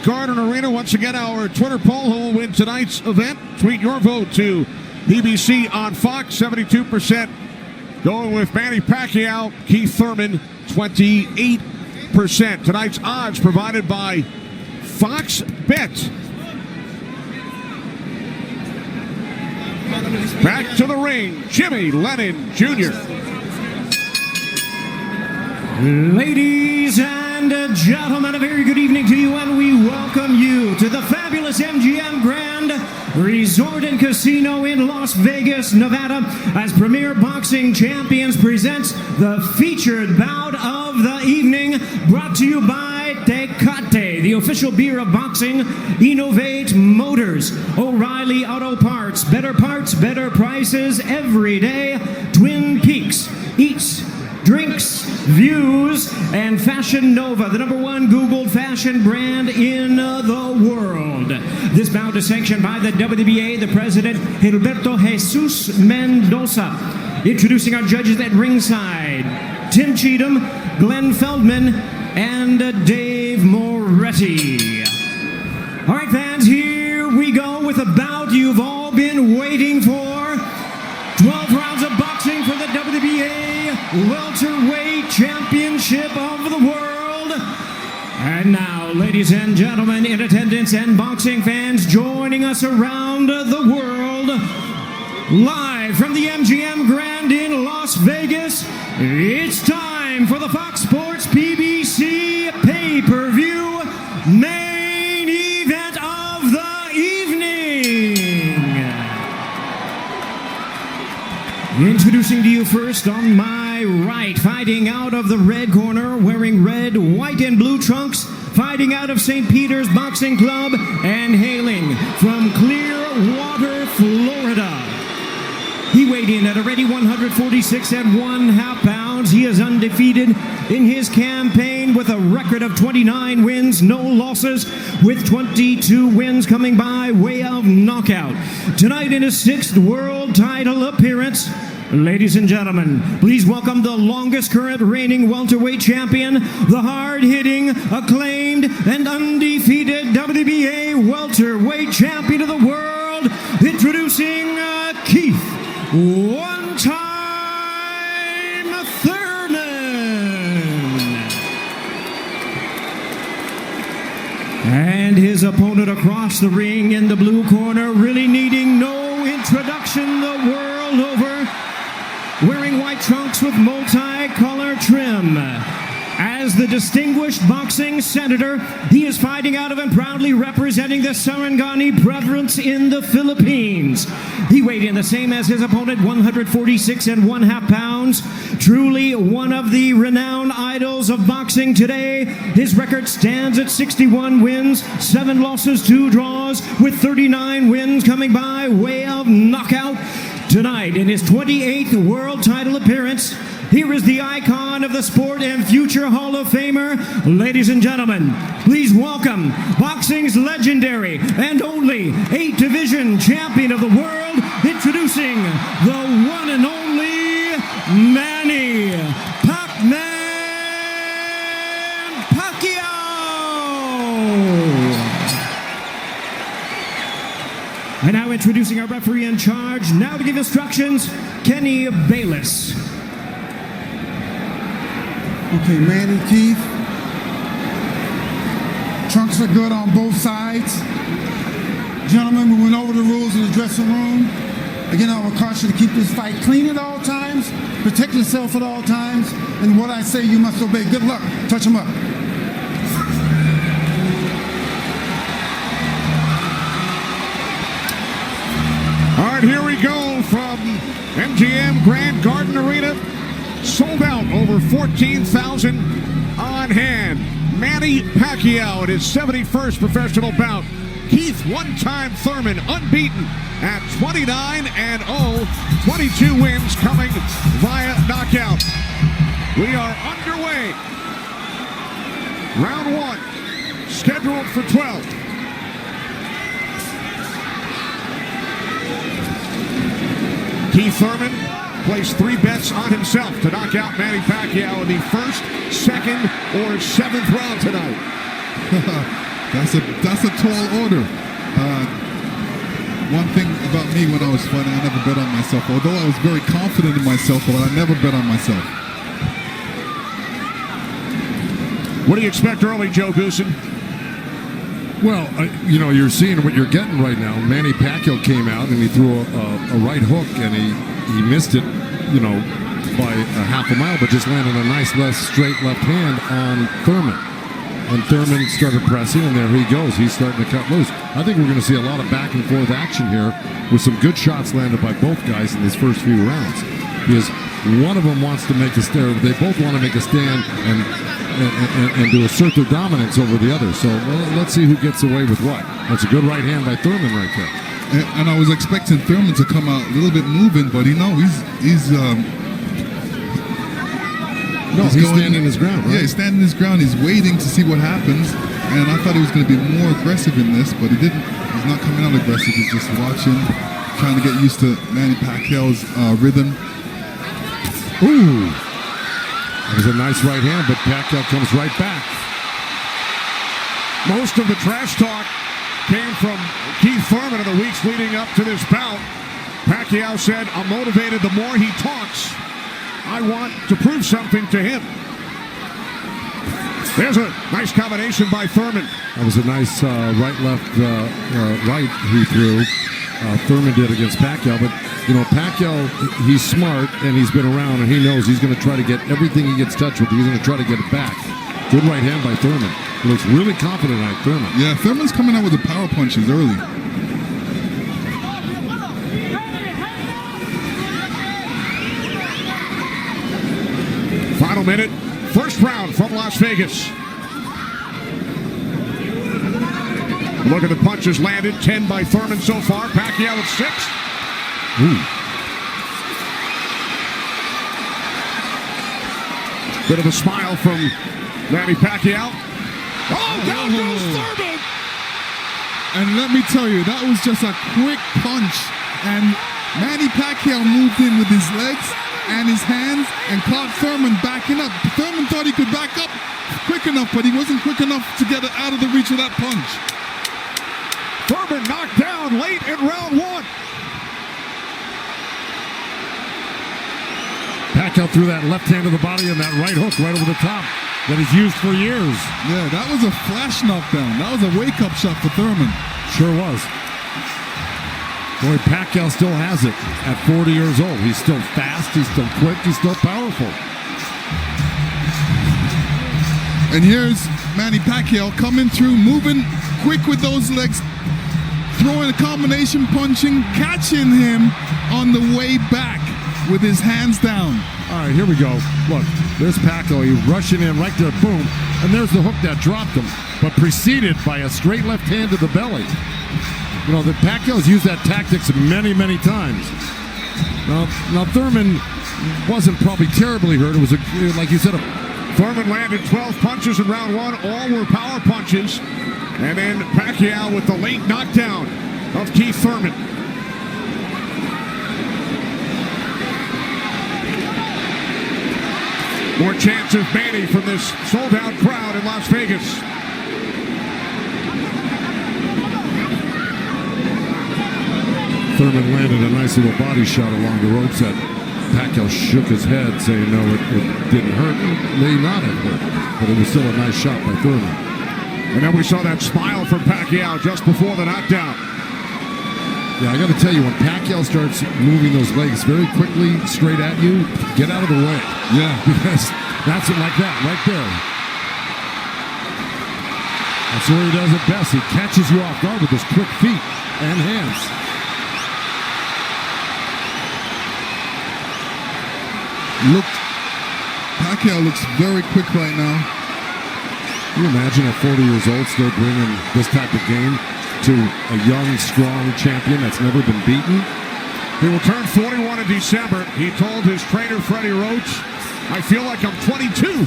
Garden Arena. Once again, our Twitter poll: who will win tonight's event? Tweet your vote to PBC on Fox. 72% going with Manny Pacquiao. Keith Thurman, 28%. Tonight's odds provided by Fox Bet. Back to the ring, Jimmy Lennon Jr. Ladies and gentlemen, a very good evening to you, and we welcome you to the fabulous MGM Grand Resort and Casino in Las Vegas, Nevada, as Premier Boxing Champions presents the featured bout of the evening, brought to you by Tecate, the official beer of boxing. Innovate Motors, O'Reilly Auto Parts, better prices every day. Twin Peaks, Eats, Drinks, Views, and Fashion Nova, the #1 Googled fashion brand in the world. This bout is sanctioned by the WBA, the president, Gilberto Jesus Mendoza. Introducing our judges at ringside: Tim Cheatham, Glenn Feldman, and Dave Moretti. All right, fans, here we go with a bout you've all been waiting for. 12 rounds of boxing for the WBA Welterweight Championship of the world. And now, ladies and gentlemen, in attendance and boxing fans joining us around the world, live from the MGM Grand in Las Vegas, it's time for the Fox Sports PBC pay-per-view main event of the evening. Introducing to you first on my right, fighting out of the red corner, wearing red, white, and blue trunks, fighting out of St. Peter's Boxing Club, and hailing from Clearwater, Florida. He weighed in at a ready 146 1/2 pounds. He is undefeated in his campaign with a record of 29 wins, no losses, with 22 wins coming by way of knockout. Tonight in his 6th world title appearance, ladies and gentlemen, please welcome the longest current reigning welterweight champion, the hard-hitting, acclaimed, and undefeated WBA welterweight champion of the world, introducing Keith one-time Thurman. And his opponent across the ring in the blue corner, really needing no introduction the world over, wearing white trunks with multi-color trim. As the distinguished boxing senator, he is fighting out of and proudly representing the Sarangani province in the Philippines. He weighed in the same as his opponent, 146 1/2 pounds. Truly one of the renowned idols of boxing today. His record stands at 61 wins, 7 losses, 2 draws, with 39 wins coming by way of knockout. Tonight, in his 28th world title appearance, here is the icon of the sport and future Hall of Famer. Ladies and gentlemen, please welcome boxing's legendary and only 8-division champion of the world, introducing the one and only Manny Pacquiao. And now introducing our referee in charge, now to give instructions, Kenny Bayless. Okay, Manny, Keith. Trunks are good on both sides. Gentlemen, we went over the rules in the dressing room. Again, I would caution you to keep this fight clean at all times, protect yourself at all times, and what I say you must obey. Good luck. Touch them up. All right, here we go from MGM Grand Garden Arena. Sold out, over 14,000 on hand. Manny Pacquiao in his 71st professional bout. Keith one-time Thurman, unbeaten at 29-0, 22 wins coming via knockout. We are underway. Round 1, scheduled for 12. Keith Thurman placed 3 bets on himself to knock out Manny Pacquiao in the 1st, 2nd, or 7th round tonight. That's a tall order. One thing about me when I was fighting, I never bet on myself. Although I was very confident in myself, but I never bet on myself. What do you expect early, Joe Goosen? Well, you're seeing what you're getting right now. Manny Pacquiao came out and he threw a right hook and he missed it, by a half a mile, but just landed a nice straight left hand on Thurman. And Thurman started pressing, and there he goes. He's starting to cut loose. I think we're going to see a lot of back and forth action here with some good shots landed by both guys in these first few rounds. Because one of them wants to make a stand. They both want to make a stand and to assert their dominance over the other. So let's see who gets away with what. That's a good right hand by Thurman right there. And I was expecting Thurman to come out a little bit moving, but he's standing his ground, right? Yeah, he's standing his ground. He's waiting to see what happens. And I thought he was going to be more aggressive in this, but he didn't. He's not coming out aggressive. He's just watching, trying to get used to Manny Pacquiao's rhythm. Ooh. That was a nice right hand, but Pacquiao comes right back. Most of the trash talk came from Keith Thurman in the weeks leading up to this bout. Pacquiao said, "I'm motivated the more he talks. I want to prove something to him." There's a nice combination by Thurman. That was a nice right-left right he threw. Thurman did against Pacquiao, but Pacquiao, he's smart and he's been around and he knows he's going to try to get everything he gets touched with. He's going to try to get it back. Good right hand by Thurman. He looks really confident on Thurman. Yeah, Thurman's coming out with the power punches early. Final minute, first round from Las Vegas. Look at the punches landed, 10 by Thurman so far. Pacquiao at 6. Ooh. Bit of a smile from Manny Pacquiao. Oh, down goes Thurman! And let me tell you, that was just a quick punch. And Manny Pacquiao moved in with his legs and his hands and caught Thurman backing up. Thurman thought he could back up quick enough, but he wasn't quick enough to get it out of the reach of that punch. Thurman knocked down late in round 1. Pacquiao threw that left hand to the body and that right hook right over the top that he's used for years. Yeah, that was a flash knockdown. That was a wake-up shot for Thurman. Sure was. Boy, Pacquiao still has it at 40 years old. He's still fast, he's still quick, he's still powerful. And here's Manny Pacquiao coming through, moving quick with those legs, throwing a combination punching, catching him on the way back with his hands down. All right, here we go. Look, there's Pacquiao. He's rushing in right there, boom. And there's the hook that dropped him, but preceded by a straight left hand to the belly. The Pacquiao's used that tactics many, many times. Now Thurman wasn't probably terribly hurt. It was, like you said, Thurman landed 12 punches in round 1. All were power punches. And then Pacquiao with the late knockdown of Keith Thurman. More chance of Manny from this sold-out crowd in Las Vegas. Thurman landed a nice little body shot along the ropes that Pacquiao shook his head, saying no, it didn't hurt. It may not have hurt, but it was still a nice shot by Thurman. And then we saw that smile from Pacquiao just before the knockdown. Yeah, I got to tell you, when Pacquiao starts moving those legs very quickly straight at you, get out of the way. Yeah. Because that's it like that, right there. That's where he does it best. He catches you off guard with his quick feet and hands. Pacquiao looks very quick right now. Can you imagine at 40 years old still bringing this type of game to a young, strong champion that's never been beaten? He will turn 41 in December. He told his trainer, Freddie Roach, "I feel like I'm 22.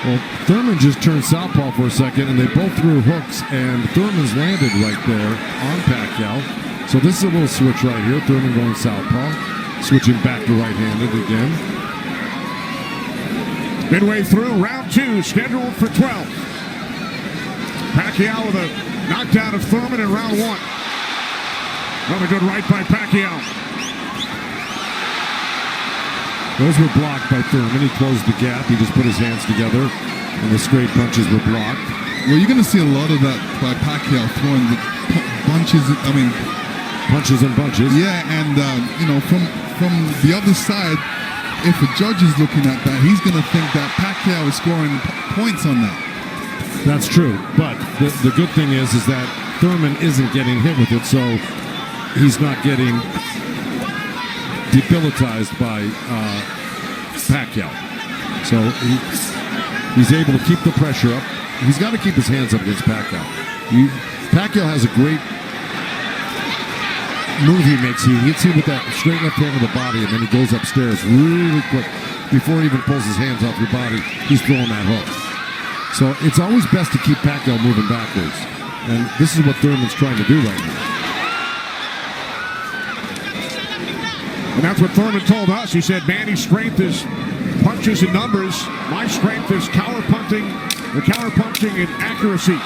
Well, Thurman just turned southpaw for a second, and they both threw hooks, and Thurman's landed right there on Pacquiao. So this is a little switch right here. Thurman going southpaw, switching back to right-handed again. Midway through round 2, scheduled for 12. Pacquiao with a knockdown of Thurman in round one. Another good right by Pacquiao. Those were blocked by Thurman. He closed the gap. He just put his hands together, and the straight punches were blocked. Well, you're going to see a lot of that by Pacquiao throwing the punches. Punches and bunches. Yeah, and from the other side, if a judge is looking at that, he's going to think that Pacquiao is scoring points on that. That's true, but the good thing is that Thurman isn't getting hit with it, so he's not getting debilitized by Pacquiao. So he's able to keep the pressure up. He's got to keep his hands up against Pacquiao. Pacquiao has a great move he makes. He hits you with that straight left hand of the body, and then he goes upstairs really quick. Before he even pulls his hands off your body, he's throwing that hook. So it's always best to keep Pacquiao moving backwards. And this is what Thurman's trying to do right now. And that's what Thurman told us. He said, Manny's strength is punches and numbers. My strength is counterpunching and accuracy.